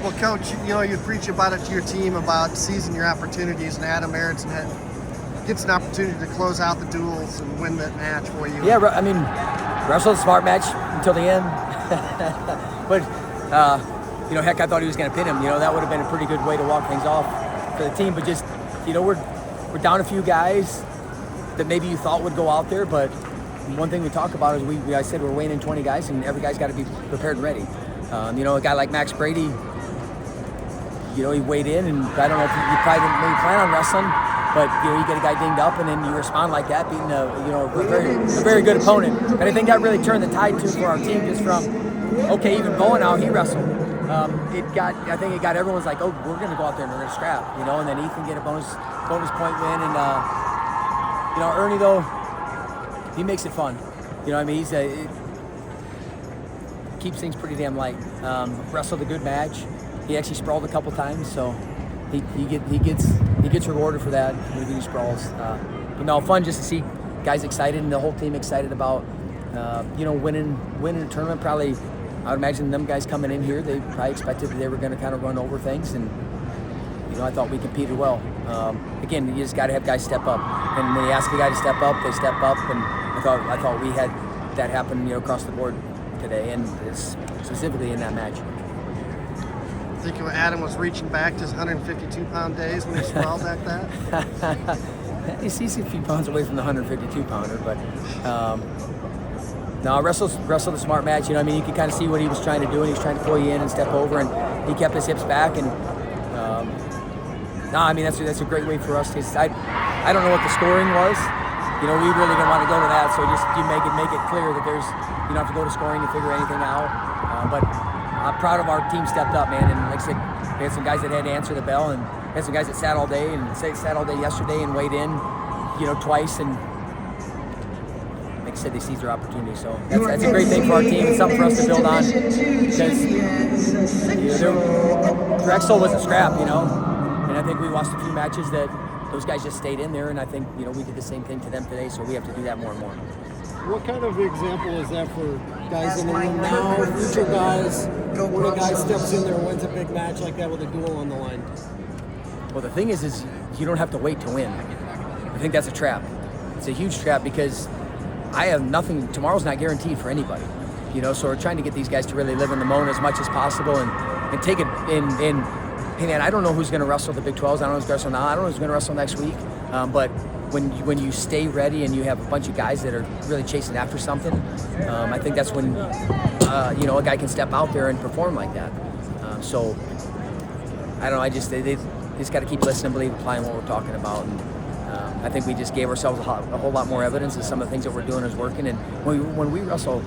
Well, Coach, you preach about it to your team about seizing your opportunities, and Adam Aronson gets an opportunity to close out the duels and win that match for you. Yeah, I mean, wrestled a smart match until the end. But, heck, I thought he was going to pin him. That would have been a pretty good way to walk things off for the team. But just, we're down a few guys that maybe you thought would go out there. But one thing we talk about is I said we're weighing in 20 guys, and every guy's got to be prepared and ready. A guy like Max Brady, he weighed in, and I don't know if you probably didn't maybe plan on wrestling, but you get a guy dinged up, and then you respond like that, beating a very good opponent. And I think that really turned the tide too for our team, just from even Bowen out, he wrestled. I think it got everyone's like, oh, we're going to go out there and we're going to scrap, and then Ethan get a bonus point win, and Ernie though, he makes it fun. He's keeps things pretty damn light. Wrestled a good match. He actually sprawled a couple times, so he gets rewarded for that when he sprawls. Fun just to see guys excited and the whole team excited about winning a tournament. Probably, I would imagine them guys coming in here, they probably expected that they were going to kind of run over things, and I thought we competed well. Again, you just got to have guys step up, and when you ask a guy to step up, they step up, and I thought we had that happen across the board today, and specifically in that match. I think Adam was reaching back to his 152-pound days when he sprawled like that. He's a few pounds away from the 152-pounder, but no, wrestled a smart match. You could kind of see what he was trying to do, and he was trying to pull you in and step over, and he kept his hips back. And that's a great way for us. I don't know what the scoring was. We really didn't want to go to that, so just you make it clear that you don't have to go to scoring to figure anything out. But I'm proud of our team stepped up, man. And like I said, we had some guys that had to answer the bell, and we had some guys that sat all day yesterday and weighed in, twice. And like I said, they seized their opportunity. So that's a great thing for our team. It's something for us to build on, because Drexel was a scrap, and I think we watched a few matches that those guys just stayed in there, and I think we did the same thing to them today, so we have to do that more and more. What kind of example is that for guys in the room now, future guys, when a guy steps in there and wins a big match like that with a duel on the line? Well, the thing is you don't have to wait to win. I think that's a trap. It's a huge trap, because I have nothing. Tomorrow's not guaranteed for anybody, so we're trying to get these guys to really live in the moment as much as possible and take it in. Hey man, I don't know who's going to wrestle the Big 12s. I don't know who's going to wrestle now. I don't know who's going to wrestle next week. But when you stay ready and you have a bunch of guys that are really chasing after something, I think that's when a guy can step out there and perform like that. So I don't know. They just got to keep listening, believe, applying what we're talking about. And I think we just gave ourselves a whole lot more evidence that some of the things that we're doing is working. And when we wrestle,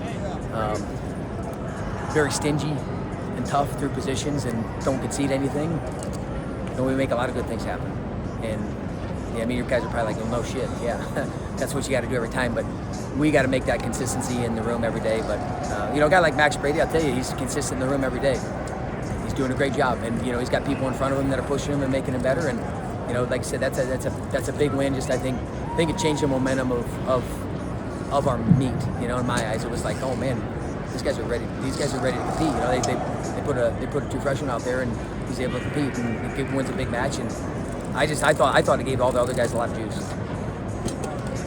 very stingy and tough through positions and don't concede anything, we make a lot of good things happen. And your guys are probably like, well, no shit, yeah, that's what you got to do every time. But we got to make that consistency in the room every day. But a guy like Max Brady, I'll tell you, he's consistent in the room every day. He's doing a great job, and he's got people in front of him that are pushing him and making him better. And like I said, that's a big win. Just I think it changed the momentum of our meet. In my eyes, it was like, oh man, these guys are ready. These guys are ready to compete. They put a true freshman out there, and he's able to compete, and he wins a big match. And I thought it gave all the other guys a lot of juice.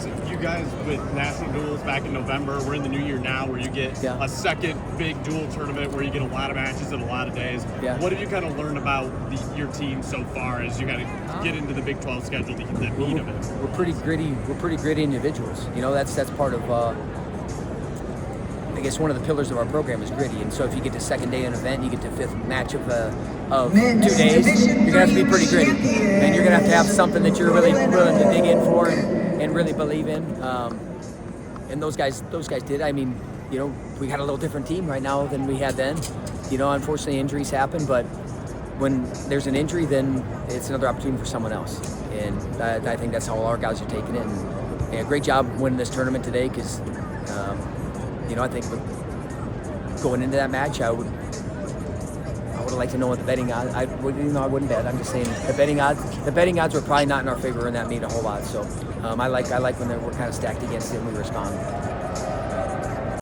So you guys with national duels back in November, we're in the new year now, where you get a second big duel tournament where you get a lot of matches in a lot of days. Yeah. What have you kind of learned about your team so far as you kind of get into the Big 12 schedule to get that beat of it? We're pretty gritty. We're pretty gritty individuals. That's part of. I guess one of the pillars of our program is gritty, and so if you get to second day of an event, you get to fifth match of 2 days, you're gonna have to be pretty gritty, and you're gonna have to have something that you're really willing to dig in for and really believe in. And those guys did. We got a little different team right now than we had then. Unfortunately injuries happen, but when there's an injury, then it's another opportunity for someone else, and I think that's how all our guys are taking it. And great job winning this tournament today, because. I think going into that match, I would have liked to know what the betting odds. I wouldn't bet. I'm just saying the betting odds were probably not in our favor in that meet a whole lot. So I like when we're kind of stacked against it and we respond.